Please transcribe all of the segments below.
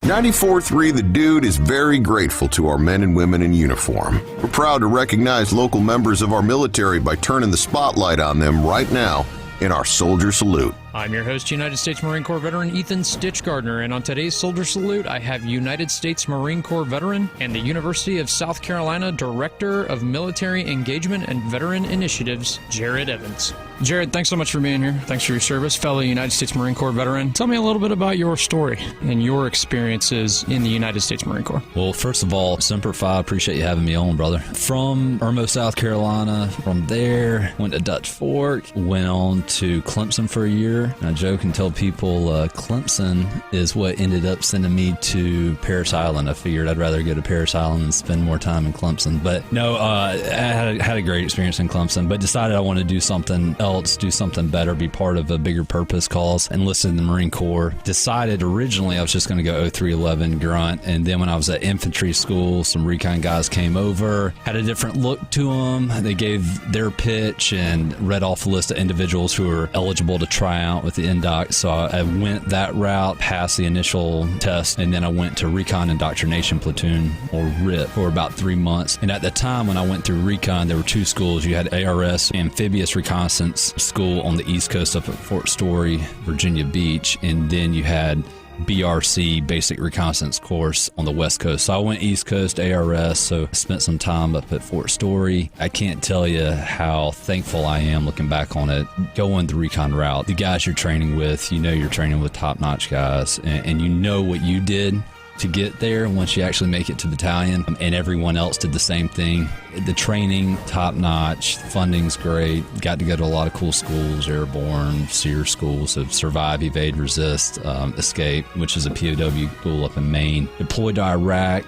94.3 The Dude is very grateful to our men and women in uniform. We're proud to recognize local members of our military by turning the spotlight on them right now in our Soldier Salute. I'm your host, United States Marine Corps veteran Ethan Stitch Gardner, and on today's Soldier Salute, I have United States Marine Corps veteran and the University of South Carolina Director of Military Engagement and Veteran Initiatives, Jared Evans. Jared, thanks so much for being here. Thanks for your service, fellow United States Marine Corps veteran. Tell me a little bit about your story and your experiences in the United States Marine Corps. Well, first of all, Semper Fi, appreciate you having me on, brother. From Irmo, South Carolina, from there, went to Dutch Fork, went on to Clemson for a year. I joke and tell people Clemson is what ended up sending me to Parris Island. I figured I'd rather go to Parris Island and spend more time in Clemson. But no, I had a great experience in Clemson, but decided I wanted to do something else, do something better, be part of a bigger purpose cause, enlisted in the Marine Corps. Decided originally I was just going to go 0311 grunt, and then when I was at infantry school, some recon guys came over, had a different look to them. They gave their pitch and read off a list of individuals who were eligible to try out with the NDOC. So I went that route, passed the initial test, and then I went to Recon Indoctrination Platoon, or RIP, for about 3 months. And at the time when I went through Recon, there were two schools. You had ARS, Amphibious Reconnaissance School on the East Coast up at Fort Story, Virginia Beach, and then you had BRC, Basic Reconnaissance Course, on the West Coast. So I went East Coast ARS, so spent some time up at Fort Story. I can't tell you how thankful I am looking back on it, going the recon route. The guys you're training with, you know you're training with top-notch guys, and you know what you did to get there once you actually make it to battalion, and everyone else did the same thing. The training, top-notch, funding's great. Got to go to a lot of cool schools, airborne, SEER schools, so Survive, Evade, Resist, Escape, which is a POW school up in Maine. Deployed to Iraq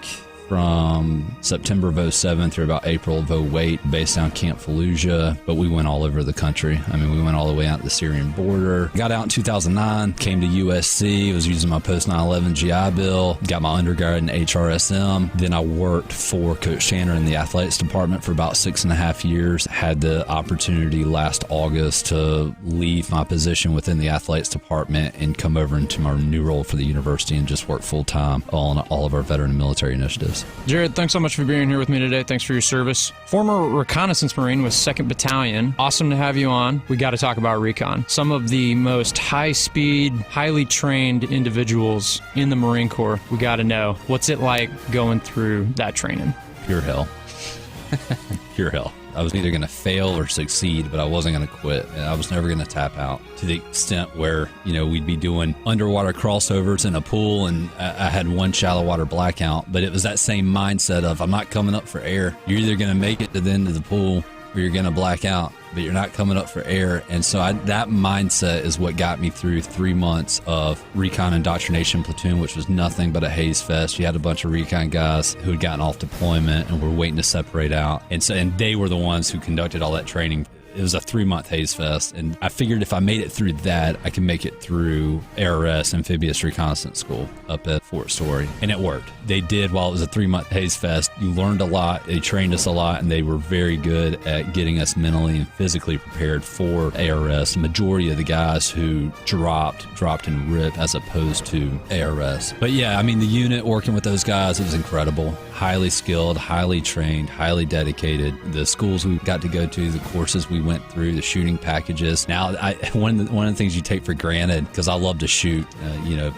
from September of 07 through about April of 08, based on Camp Fallujah, but we went all over the country. I mean, we went all the way out to the Syrian border. Got out in 2009, came to USC, was using my post 9/11 GI Bill, got my undergrad in HRSM. Then I worked for Coach Tanner in the athletics department for about 6.5 years. Had the opportunity last August to leave my position within the athletics department and come over into my new role for the university and just work full-time on all of our veteran and military initiatives. Jared, thanks so much for being here with me today. Thanks for your service. Former Reconnaissance Marine with 2nd Battalion. Awesome to have you on. We got to talk about recon. Some of the most high-speed, highly trained individuals in the Marine Corps. We got to know, what's it like going through that training? Pure hell. Pure hell. I was either going to fail or succeed, but I wasn't going to quit. And I was never going to tap out, to the extent where, you know, we'd be doing underwater crossovers in a pool, and I had one shallow water blackout, but it was that same mindset of, I'm not coming up for air. You're either going to make it to the end of the pool or you're going to black out, but you're not coming up for air. And so that mindset is what got me through 3 months of Recon Indoctrination Platoon, which was nothing but a haze fest. You had a bunch of recon guys who had gotten off deployment and were waiting to separate out. And they were the ones who conducted all that training. It was a 3-month haze fest, and I figured if I made it through that, I can make it through ARS, Amphibious Reconnaissance School, up at Fort Story, and it worked. They did. While it was a 3-month haze fest, you learned a lot, they trained us a lot, and they were very good at getting us mentally and physically prepared for ARS. The majority of the guys who dropped in RIP as opposed to ARS. But yeah, I mean, the unit working with those guys, it was incredible. Highly skilled, highly trained, highly dedicated. The schools we got to go to, the courses we went through, the shooting packages. Now, one of the things you take for granted, because I love to shoot,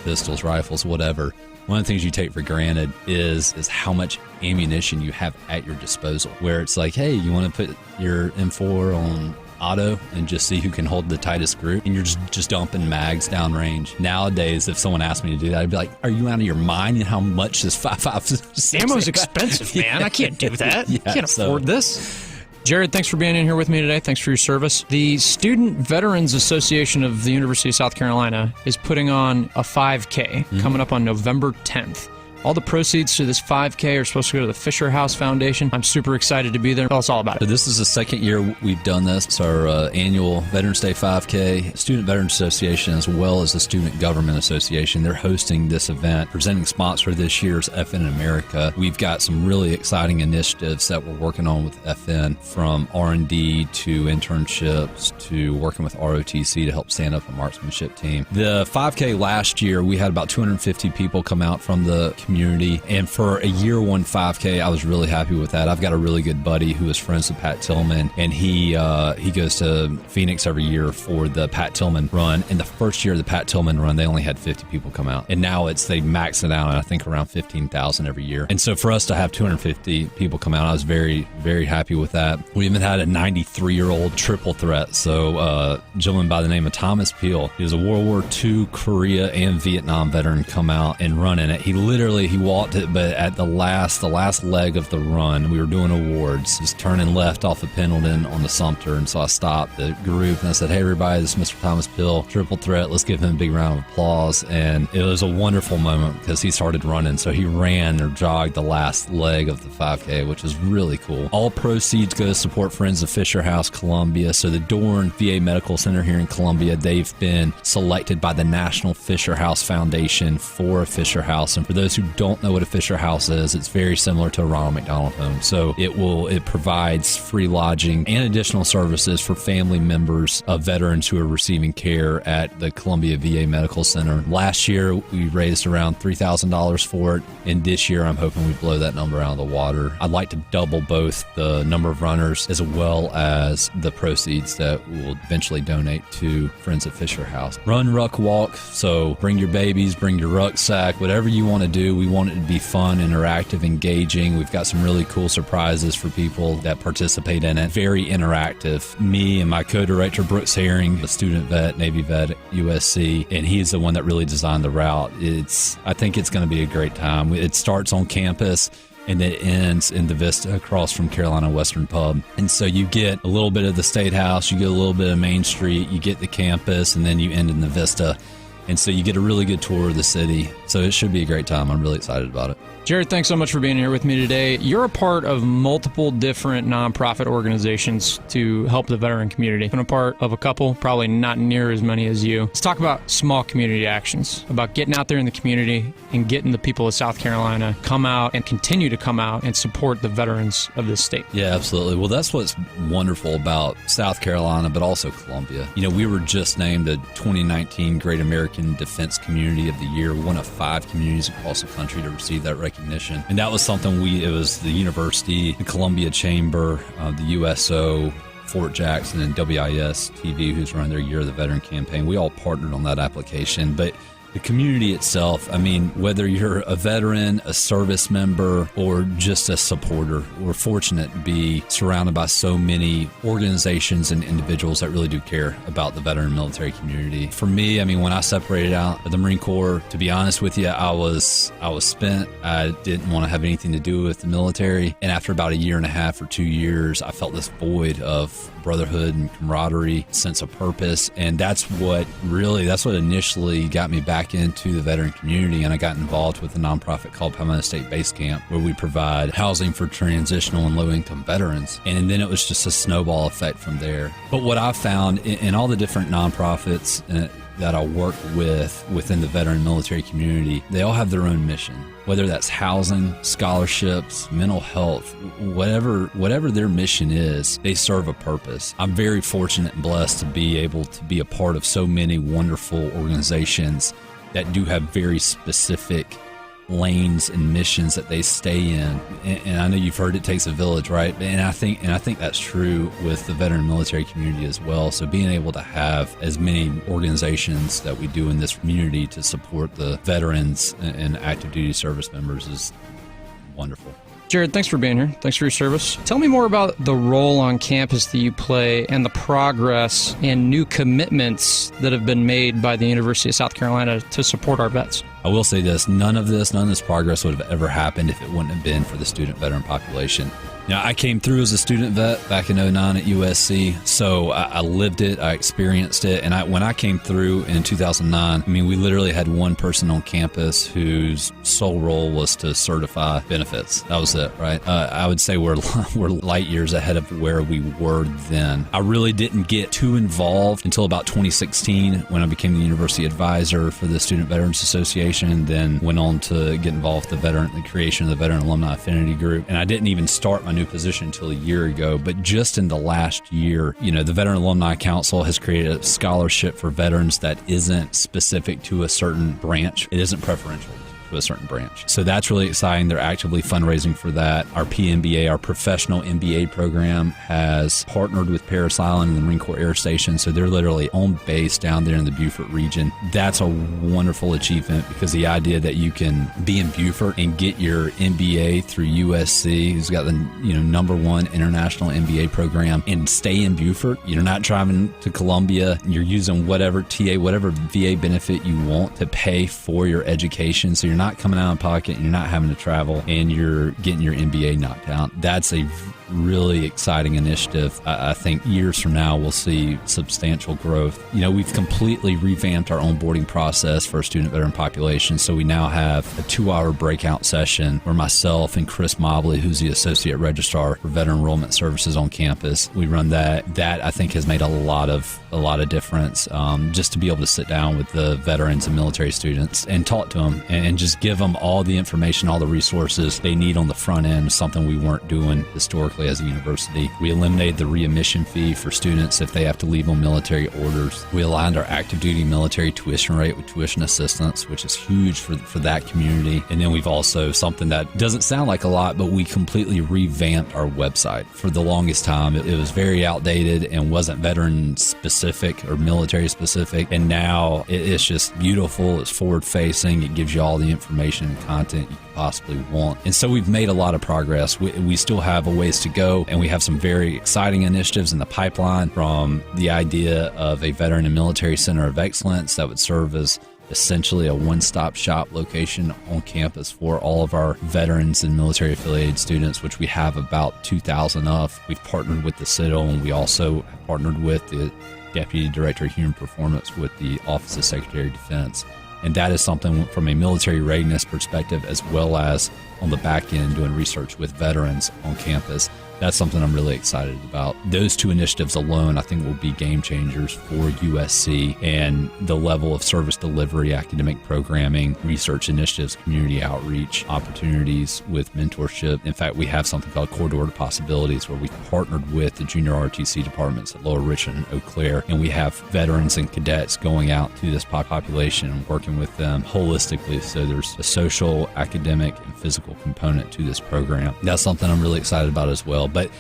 pistols, rifles, whatever. One of the things you take for granted is how much ammunition you have at your disposal. Where it's like, hey, you want to put your M4 on auto and just see who can hold the tightest grip, and you're just dumping mags downrange. Nowadays, if someone asked me to do that, I'd be like, are you out of your mind? And how much is 5.56? Ammo's expensive, man. I can't do that. Yeah, I can't afford this. Jared, thanks for being in here with me today. Thanks for your service. The Student Veterans Association of the University of South Carolina is putting on a 5K coming up on November 10th. All the proceeds to this 5K are supposed to go to the Fisher House Foundation. I'm super excited to be there. Tell us all about So it. this is the second year we've done this. It's our annual Veterans Day 5K. Student Veterans Association, as well as the Student Government Association, they're hosting this event. Presenting sponsor this year's FN America. We've got some really exciting initiatives that we're working on with FN, from R&D to internships to working with ROTC to help stand up a marksmanship team. The 5K last year, we had about 250 people come out from the community, and for a year one 5K, I was really happy with that. I've got a really good buddy who is friends with Pat Tillman, and he goes to Phoenix every year for the Pat Tillman run. In the first year of the Pat Tillman run, they only had 50 people come out, and now they max it out, I think, around 15,000 every year. And so for us to have 250 people come out, I was very, very happy with that. We even had a 93-year-old triple threat. So a gentleman by the name of Thomas Peel, he was a World War II, Korea, and Vietnam veteran, come out and run in it. He walked it, but at the last leg of the run, we were doing awards, just turning left off of Pendleton on the Sumter. And so I stopped the group and I said, "Hey everybody, this is Mr. Thomas Peel, triple threat. Let's give him a big round of applause." And it was a wonderful moment because he started running. So he ran or jogged the last leg of the 5K, which is really cool. All proceeds go to support Friends of Fisher House Columbia. So the Dorn VA Medical Center here in Columbia, they've been selected by the National Fisher House Foundation for a Fisher House. And for those who don't know what a Fisher House is, it's very similar to a Ronald McDonald Home. So it provides free lodging and additional services for family members of veterans who are receiving care at the Columbia VA Medical Center. Last year, we raised around $3,000 for it, and this year I'm hoping we blow that number out of the water. I'd like to double both the number of runners as well as the proceeds that we'll eventually donate to Friends of Fisher House. Run, ruck, walk. So bring your babies, bring your rucksack, whatever you want to do. We want it to be fun, interactive, engaging. We've got some really cool surprises for people that participate in it. Very interactive. Me and my co-director, Brooks Herring, a student vet, Navy vet at USC, and he's the one that really designed the route. I think it's going to be a great time. It starts on campus and it ends in the Vista across from Carolina Western Pub. And so you get a little bit of the State House, you get a little bit of Main Street, you get the campus, and then you end in the Vista. And so you get a really good tour of the city. So it should be a great time. I'm really excited about it. Jared, thanks so much for being here with me today. You're a part of multiple different nonprofit organizations to help the veteran community. I've been a part of a couple, probably not near as many as you. Let's talk about small community actions, about getting out there in the community and getting the people of South Carolina come out and continue to come out and support the veterans of this state. Yeah, absolutely. Well, that's what's wonderful about South Carolina, but also Columbia. You know, we were just named a 2019 Great American Defense Community of the Year, one of 5 communities across the country to receive that recognition. And that was something it was the university, the Columbia Chamber, the USO, Fort Jackson, and WIS TV, who's running their Year of the Veteran campaign. We all partnered on that application. But the community itself, I mean, whether you're a veteran, a service member, or just a supporter, we're fortunate to be surrounded by so many organizations and individuals that really do care about the veteran military community. For me, I mean, when I separated out of the Marine Corps, to be honest with you, I was spent. I didn't want to have anything to do with the military. And after about 1.5 or 2 years, I felt this void of brotherhood and camaraderie, sense of purpose. And that's what initially got me back into the veteran community. And I got involved with a nonprofit called Palmetto State Base Camp, where we provide housing for transitional and low-income veterans. And then it was just a snowball effect from there. But what I found in all the different nonprofits that I work within the veteran military community, they all have their own mission. Whether that's housing, scholarships, mental health, whatever their mission is, they serve a purpose. I'm very fortunate and blessed to be able to be a part of so many wonderful organizations that do have very specific lanes and missions that they stay in. And I know you've heard it takes a village, right? And I think that's true with the veteran military community as well. So being able to have as many organizations that we do in this community to support the veterans and active duty service members is wonderful. Jared, thanks for being here. Thanks for your service. Tell me more about the role on campus that you play and the progress and new commitments that have been made by the University of South Carolina to support our vets. I will say this, none of this progress would have ever happened if it wouldn't have been for the student veteran population. Now, I came through as a student vet back in 2009 at USC, so I lived it, I experienced it, and when I came through in 2009, I mean, we literally had one person on campus whose sole role was to certify benefits. That was it, right? I would say we're light years ahead of where we were then. I really didn't get too involved until about 2016 when I became the university advisor for the Student Veterans Association, then went on to get involved with the creation of the Veteran Alumni Affinity Group, and I didn't even start my new position until a year ago. But just in the last year, the Veteran Alumni Council has created a scholarship for veterans that isn't specific to a certain branch. It isn't preferential to a certain branch. So that's really exciting. They're actively fundraising for that. Our PMBA, our professional MBA program, has partnered with Parris Island and the Marine Corps Air Station. So they're literally on base down there in the Beaufort region. That's a wonderful achievement, because the idea that you can be in Beaufort and get your MBA through USC, who's got the #1 international MBA program, and stay in Beaufort. You're not driving to Columbia. You're using whatever VA benefit you want to pay for your education. So you're not coming out of pocket, and you're not having to travel, and you're getting your MBA knocked out. That's a really exciting initiative. I think years from now we'll see substantial growth. We've completely revamped our onboarding process for our student veteran population. So we now have a 2-hour breakout session where myself and Chris Mobley, who's the associate registrar for veteran enrollment services on campus, we run that. That I think has made a lot of difference. Just to be able to sit down with the veterans and military students and talk to them and just give them all the information, all the resources they need on the front end, something we weren't doing historically as a university. We eliminated the readmission fee for students if they have to leave on military orders. We aligned our active duty military tuition rate with tuition assistance, which is huge for that community. And then we've also, something that doesn't sound like a lot, but we completely revamped our website. For the longest time, it was very outdated and wasn't veteran specific or military specific. And now it's just beautiful. It's forward facing. It gives you all the information and content you could possibly want. And so we've made a lot of progress. We still have a ways to go, and we have some very exciting initiatives in the pipeline, from the idea of a veteran and military center of excellence that would serve as essentially a one-stop shop location on campus for all of our veterans and military affiliated students, which we have about 2,000 of. We've partnered with the Citadel, and we also have partnered with the Deputy Director of Human Performance with the Office of Secretary of Defense. And that is something from a military readiness perspective, as well as on the back end doing research with veterans on campus. That's something I'm really excited about. Those two initiatives alone, I think, will be game changers for USC and the level of service delivery, academic programming, research initiatives, community outreach, opportunities with mentorship. In fact, we have something called Corridor to Possibilities, where we've partnered with the junior ROTC departments at Lower Richland and Eau Claire, and we have veterans and cadets going out to this population and working with them holistically. So there's a social, academic, and physical component to this program. That's something I'm really excited about as well. But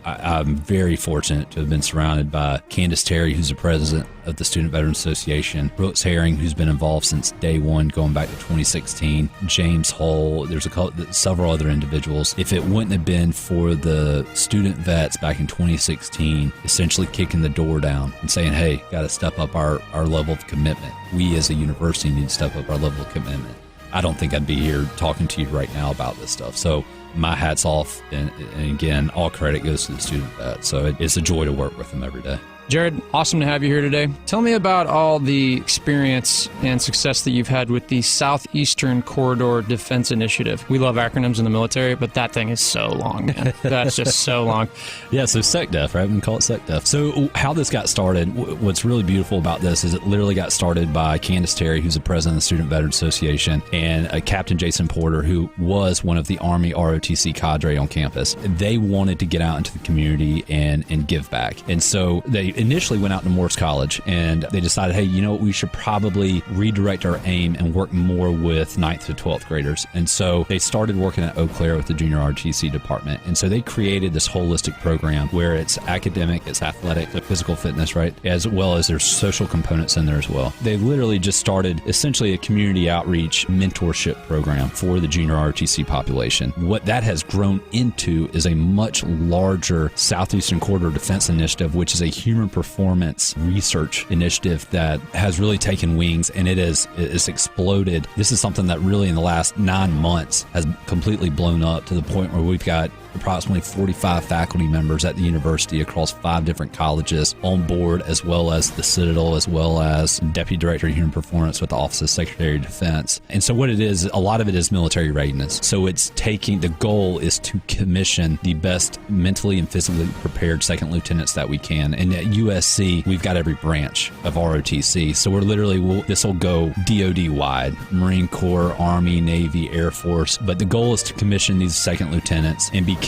I'm very fortunate to have been surrounded by Candace Terry, who's the president of the Student Veterans Association, Brooks Herring, who's been involved since day one, going back to 2016, James Hull. There's several other individuals. If it wouldn't have been for the student vets back in 2016, essentially kicking the door down and saying, hey, got to step up our level of commitment. We as a university need to step up our level of commitment. I don't think I'd be here talking to you right now about this stuff. So my hat's off, and again, all credit goes to the student vet. So it's a joy to work with them every day. Jared, awesome to have you here today. Tell me about all the experience and success that you've had with the Southeastern Corridor Defense Initiative. We love acronyms in the military, but that thing is so long, man. That's just so long. Yeah, so SecDef, right? We can call it SecDef. So how this got started, what's really beautiful about this is it literally got started by Candace Terry, who's the president of the Student Veterans Association, and Captain Jason Porter, who was one of the Army ROTC cadre on campus. They wanted to get out into the community and give back. And so they initially went out to Morse College, and they decided, hey, you know what, we should probably redirect our aim and work more with 9th to 12th graders. And so they started working at Eau Claire with the junior RTC department. And so they created this holistic program where it's academic, it's athletic, the physical fitness, right, as well as there's social components in there as well. They literally just started essentially a community outreach mentorship program for the junior RTC population. What that has grown into is a much larger Southeastern Corridor Defense Initiative, which is a human human performance research initiative that has really taken wings, and it's exploded. This is something that really in the last 9 months has completely blown up to the point where we've got approximately 45 faculty members at the university across 5 different colleges on board, as well as the Citadel, as well as Deputy Director of Human Performance with the Office of Secretary of Defense. And so what it is, a lot of it is military readiness. So the goal is to commission the best mentally and physically prepared second lieutenants that we can. And at USC, we've got every branch of ROTC. So this will go DOD wide, Marine Corps, Army, Navy, Air Force. But the goal is to commission these second lieutenants and become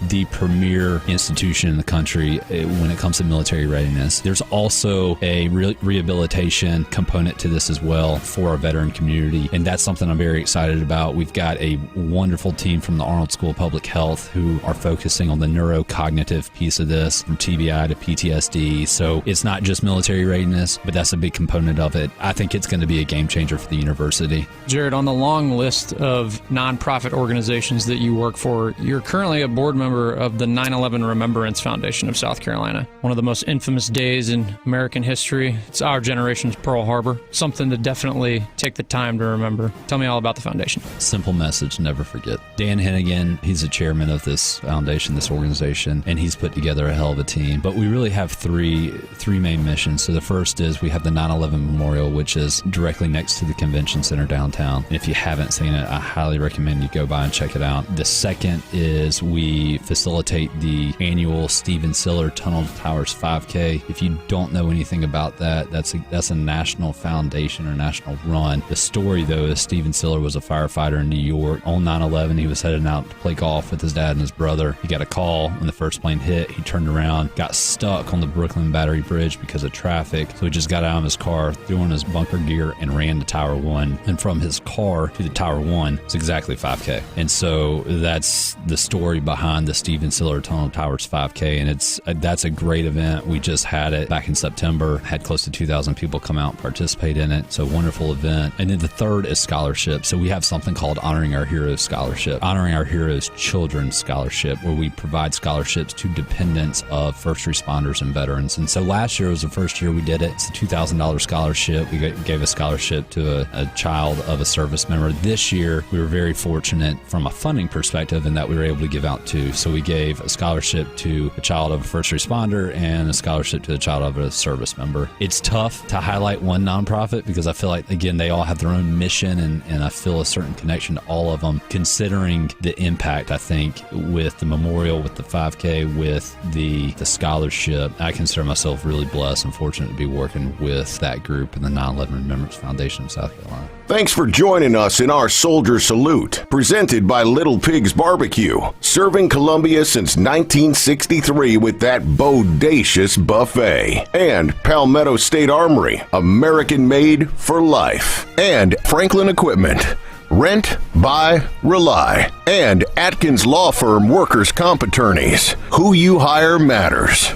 the premier institution in the country when it comes to military readiness. There's also a rehabilitation component to this as well for our veteran community, and that's something I'm very excited about. We've got a wonderful team from the Arnold School of Public Health who are focusing on the neurocognitive piece of this, from TBI to PTSD. So it's not just military readiness, but that's a big component of it. I think it's going to be a game changer for the university. Jared, on the long list of nonprofit organizations that you work for, you're currently a board member of the 9/11 Remembrance Foundation of South Carolina. One of the most infamous days in American history. It's our generation's Pearl Harbor. Something to definitely take the time to remember. Tell me all about the foundation. Simple message, never forget. Dan Hennigan, he's the chairman of this foundation, this organization, and he's put together a hell of a team. But we really have three main missions. So the first is we have the 9/11 Memorial, which is directly next to the convention center downtown. And if you haven't seen it, I highly recommend you go by and check it out. The second is we facilitate the annual Stephen Siller Tunnel to Towers 5K. If you don't know anything about that, that's a national foundation or national run. The story, though, is Stephen Siller was a firefighter in New York. On 9/11, he was heading out to play golf with his dad and his brother. He got a call when the first plane hit. He turned around, got stuck on the Brooklyn Battery Bridge because of traffic. So he just got out of his car, threw on his bunker gear, and ran to Tower 1. And from his car to the Tower 1 is exactly 5K. And so that's the story behind the Stephen Siller Tunnel Towers 5K, and that's a great event. We just had it back in September, had close to 2,000 people come out and participate in it. So wonderful event. And then the third is scholarship. So we have something called Honoring Our Heroes Scholarship, Honoring Our Heroes Children's Scholarship, where we provide scholarships to dependents of first responders and veterans. And so last year was the first year we did it. It's a $2,000 scholarship. We gave a scholarship to a child of a service member. This year, we were very fortunate from a funding perspective in that we were able to give out two. So we gave a scholarship to a child of a first responder and a scholarship to a child of a service member. It's tough to highlight one nonprofit because I feel like, again, they all have their own mission, and I feel a certain connection to all of them, considering the impact, I think, with the memorial, with the 5K, with the scholarship. I consider myself really blessed and fortunate to be working with that group and the 9/11 Remembrance Foundation of South Carolina. Thanks for joining us in our Soldier Salute, presented by Little Pig's Barbecue, serving Columbia since 1963 with that bodacious buffet. And Palmetto State Armory, American made for life. And Franklin Equipment, rent, buy, rely. And Atkins Law Firm Workers' Comp Attorneys, who you hire matters.